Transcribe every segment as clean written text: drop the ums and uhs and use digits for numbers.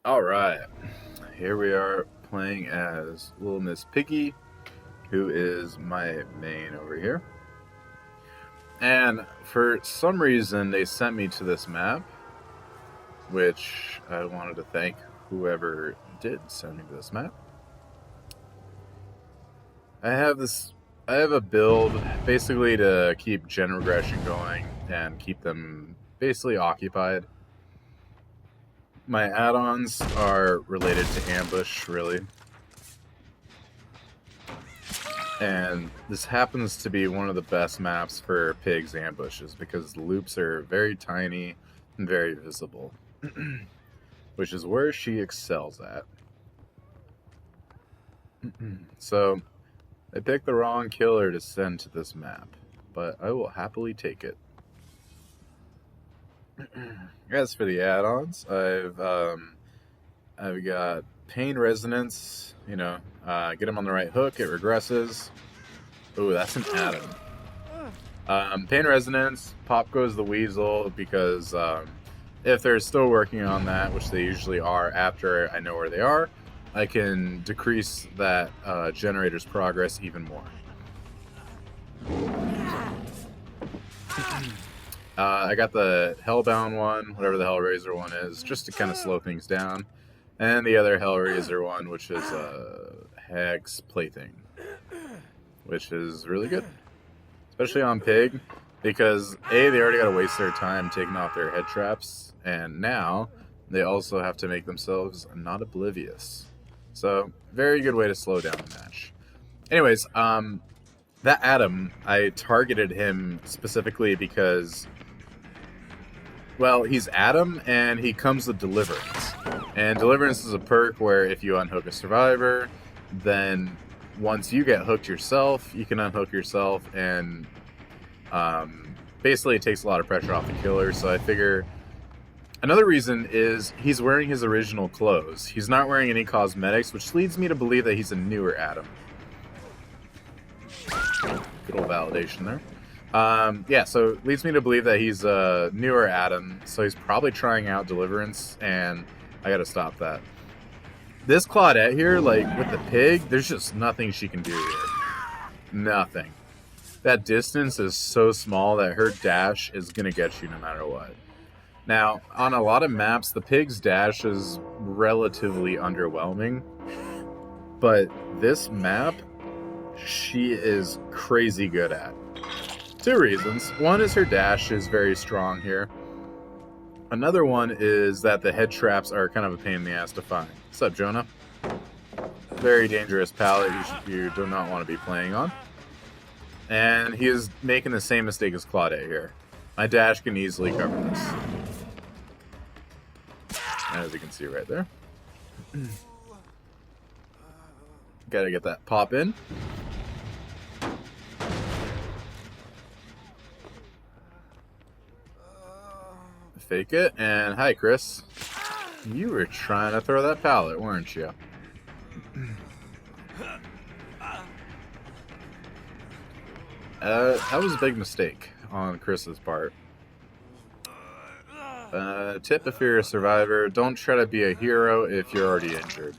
Alright, here we are playing as Little Miss Piggy, who is my main over here. And for some reason, they sent me to this map, which I wanted to thank whoever did send me to this map. I have a build basically to keep gen regression going and keep them basically occupied. My add-ons are related to ambush, really. And this happens to be one of the best maps for Pig's ambushes because the loops are very tiny and very visible, which is where she excels at. So, I picked the wrong killer to send to this map, but I will happily take it. As for the add-ons, I've got Pain Resonance, get him on the right hook, it regresses. Ooh, that's an Adam. Pain Resonance, Pop Goes the Weasel, because if they're still working on that, which they usually are after I know where they are, I can decrease that generator's progress even more. I got the Hellbound one, whatever the Hellraiser one is, just to kind of slow things down. And the other Hellraiser one, which is Hex Plaything, which is really good. Especially on Pig, because A, they already got to waste their time taking off their head traps, and now they also have to make themselves not oblivious. So, very good way to slow down the match. Anyways, that Adam, I targeted him specifically because, well, he's Adam, and he comes with Deliverance. And Deliverance is a perk where if you unhook a survivor, then once you get hooked yourself, you can unhook yourself, and basically it takes a lot of pressure off the killer. So I figure another reason is he's wearing his original clothes. He's not wearing any cosmetics, which leads me to believe that he's a newer Adam. Good old validation there. So it leads me to believe that he's a newer Adam, so he's probably trying out Deliverance, and I gotta stop that. This Claudette here, like, with the pig, there's just nothing she can do here. Nothing. That distance is so small that her dash is gonna get you no matter what. Now, on a lot of maps, the pig's dash is relatively underwhelming, but this map, she is crazy good at. Two reasons. One is her dash is very strong here. Another one is that the head traps are kind of a pain in the ass to find. What's up, Jonah? Very dangerous palette you do not want to be playing on. And he is making the same mistake as Claudette here. My dash can easily cover this. As you can see right there. Gotta get that pop in. Fake it, and hi, Chris. You were trying to throw that pallet, weren't you? That was a big mistake on Chris's part. Tip if you're a survivor, don't try to be a hero if you're already injured.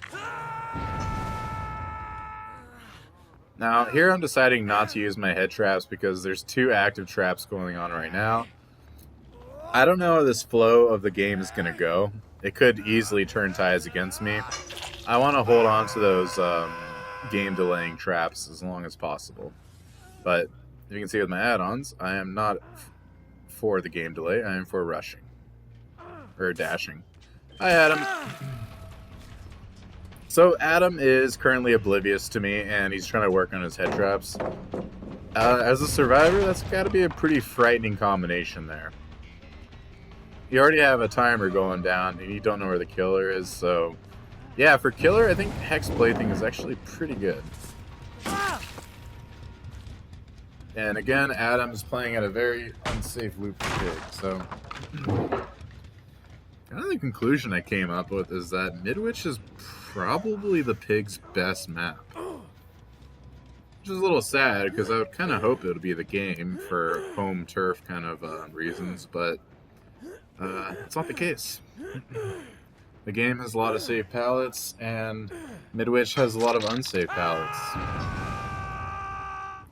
Now, here I'm deciding not to use my head traps because there's 2 active traps going on right now. I don't know how this flow of the game is going to go. It could easily turn ties against me. I want to hold on to those game delaying traps as long as possible. But if you can see with my add-ons, I am not for the game delay. I am for rushing. Or dashing. Hi, Adam. So Adam is currently oblivious to me, and he's trying to work on his head traps. As a survivor, that's got to be a pretty frightening combination there. You already have a timer going down, and you don't know where the killer is, so... Yeah, for killer, I think Hex Plaything is actually pretty good. And again, Adam's playing at a very unsafe loop for Pig, so... Kind of the conclusion I came up with is that Midwich is probably the Pig's best map. Which is a little sad, because I would kind of hope it would be the game for home turf kind of reasons, but... it's not the case. The game has a lot of safe pallets, and Midwich has a lot of unsafe pallets.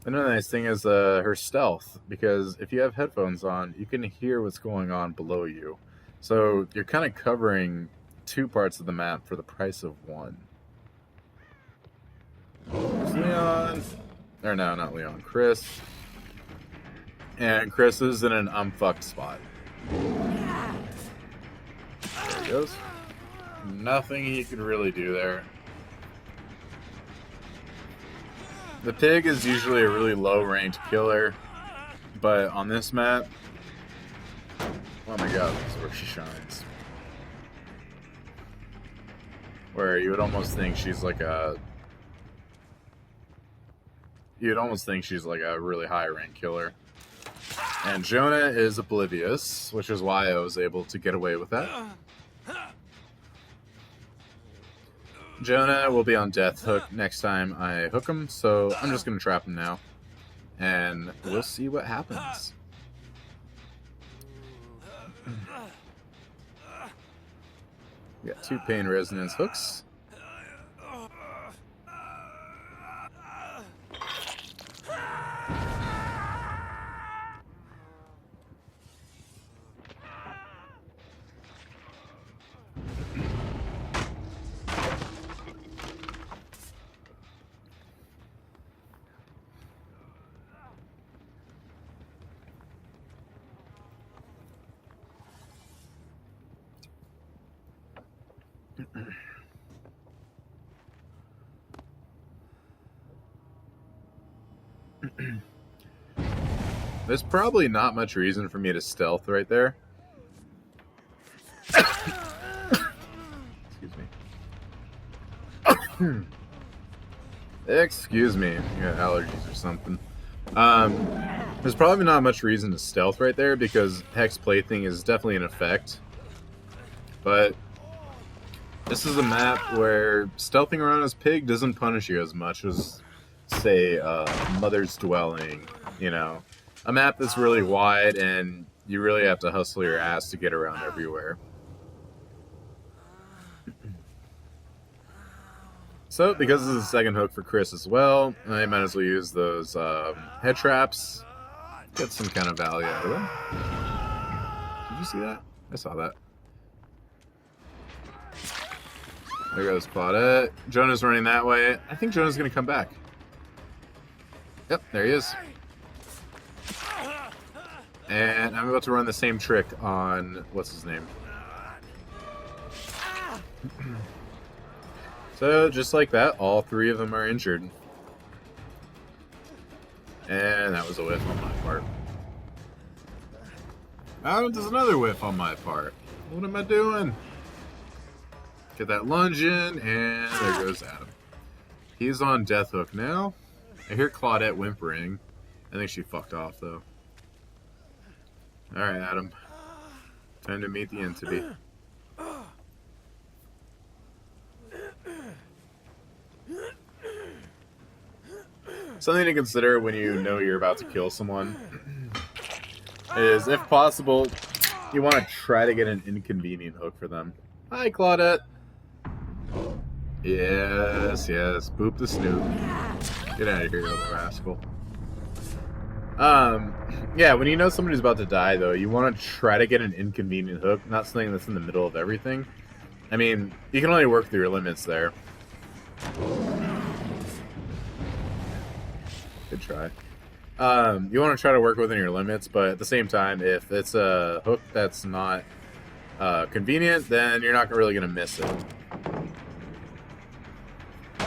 Another nice thing is her stealth, because if you have headphones on, you can hear what's going on below you. So you're kind of covering 2 parts of the map for the price of 1. Leon. Or no, not Leon. Chris. And Chris is in an fucked spot. There he goes. Nothing he could really do there. The pig is usually a really low ranked killer, but on this map, oh my god, this is where she shines. Where you would almost think she's like a really high rank killer. And Jonah is oblivious, which is why I was able to get away with that. Jonah will be on death hook next time I hook him, so I'm just going to trap him now. And we'll see what happens. We got 2 pain resonance hooks. There's probably not much reason for me to stealth right there. Excuse me. Excuse me. I got allergies or something. There's probably not much reason to stealth right there because Hex Plaything is definitely in effect. But this is a map where stealthing around as pig doesn't punish you as much as, say, Mother's Dwelling, you know. A map that's really wide and you really have to hustle your ass to get around everywhere. So, because this is a second hook for Chris as well, I might as well use those head traps. Get some kind of value out of them. Did you see that? I saw that. There goes Claudette. Jonah's running that way. I think Jonah's going to come back. Yep, there he is. And I'm about to run the same trick on, what's his name? So, just like that, all 3 of them are injured. And that was a whiff on my part. Oh, there's another whiff on my part. What am I doing? Get that lunge in, and there goes Adam. He's on death hook now. I hear Claudette whimpering. I think she fucked off, though. Alright, Adam. Time to meet the entity. Something to consider when you know you're about to kill someone is, if possible, you want to try to get an inconvenient hook for them. Hi, Claudette. Yes, yes. Boop the snoop. Get out of here, you little rascal. Yeah, when you know somebody's about to die, though, you want to try to get an inconvenient hook, not something that's in the middle of everything. I mean, you can only work through your limits there. Good try. You want to try to work within your limits, but at the same time, if it's a hook that's not convenient, then you're not really going to miss it.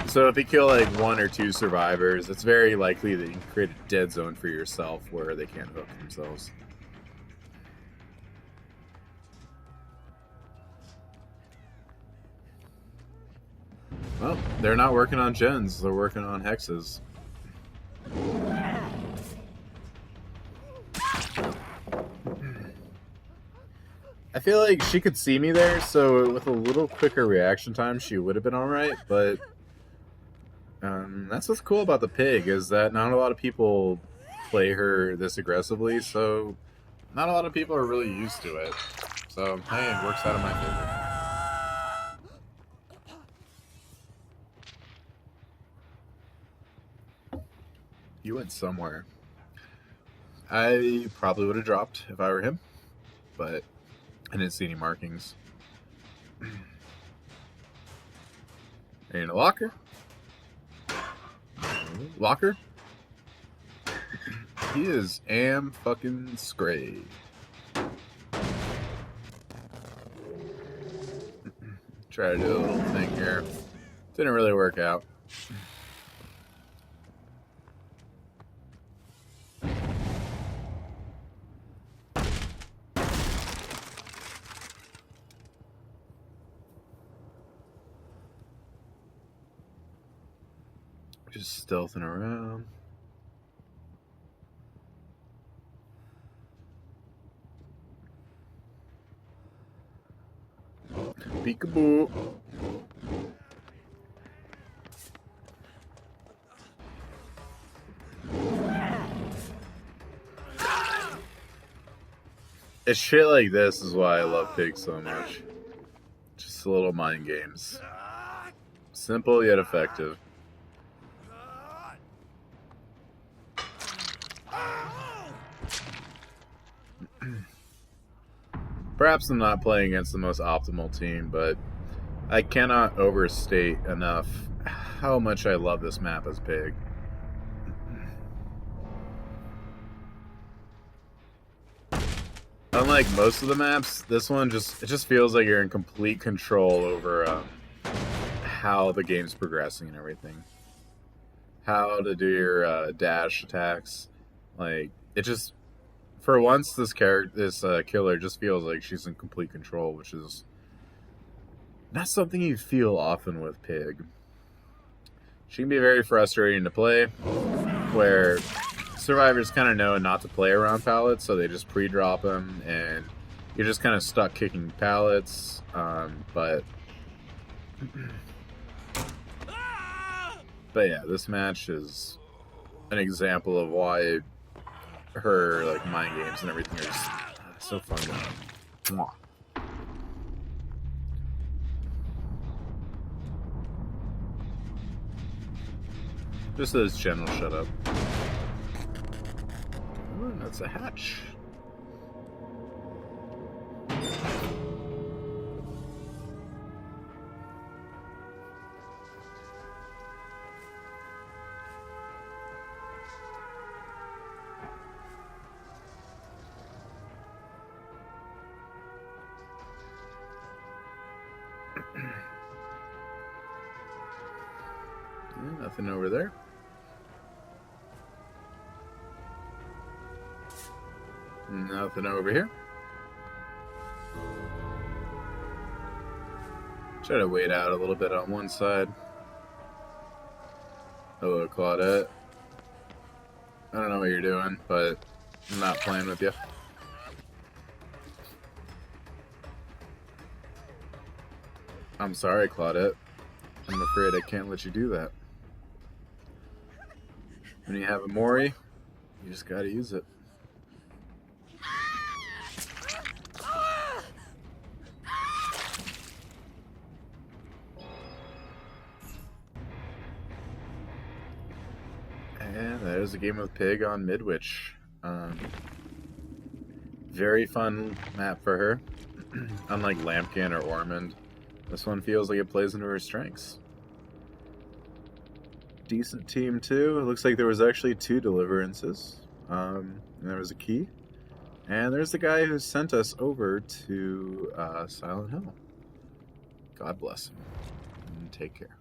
So if you kill like 1 or 2 survivors, it's very likely that you can create a dead zone for yourself where they can't hook themselves. Well, they're not working on gens, they're working on hexes. I feel like she could see me there, so with a little quicker reaction time, she would have been alright, but that's what's cool about the pig, is that not a lot of people play her this aggressively, so not a lot of people are really used to it. So, hey, it works out in my favor. He went somewhere. I probably would have dropped if I were him, but I didn't see any markings. In a locker? Locker? He is fucking Scray. Try to do a little thing here. Didn't really work out. Just stealthing around. Peekaboo. It's shit like this is why I love Pig so much. Just little mind games. Simple yet effective. Perhaps I'm not playing against the most optimal team, but I cannot overstate enough how much I love this map as Pig. Unlike most of the maps, this one just feels like you're in complete control over how the game's progressing and everything. How to do your dash attacks. Like, it just... For once, this killer just feels like she's in complete control, which is not something you feel often with Pig. She can be very frustrating to play, where survivors kind of know not to play around pallets, so they just pre-drop them, and you're just kind of stuck kicking pallets. But yeah, this match is an example of why her like mind games and everything are just so fun to Mwah. Just those general shut up. Ooh, that's a hatch. Nothing over there. Nothing over here. Try to wait out a little bit on one side. Hello, Claudette. I don't know what you're doing, but I'm not playing with you. I'm sorry, Claudette. I'm afraid I can't let you do that. When you have a Mori, you just gotta use it. And there's a game with Pig on Midwich. Very fun map for her. Unlike Lampkin or Ormond, this one feels like it plays into her strengths. Decent team too. It looks like there was actually 2 deliverances. And there was a key. And there's the guy who sent us over to Silent Hill. God bless him. And take care.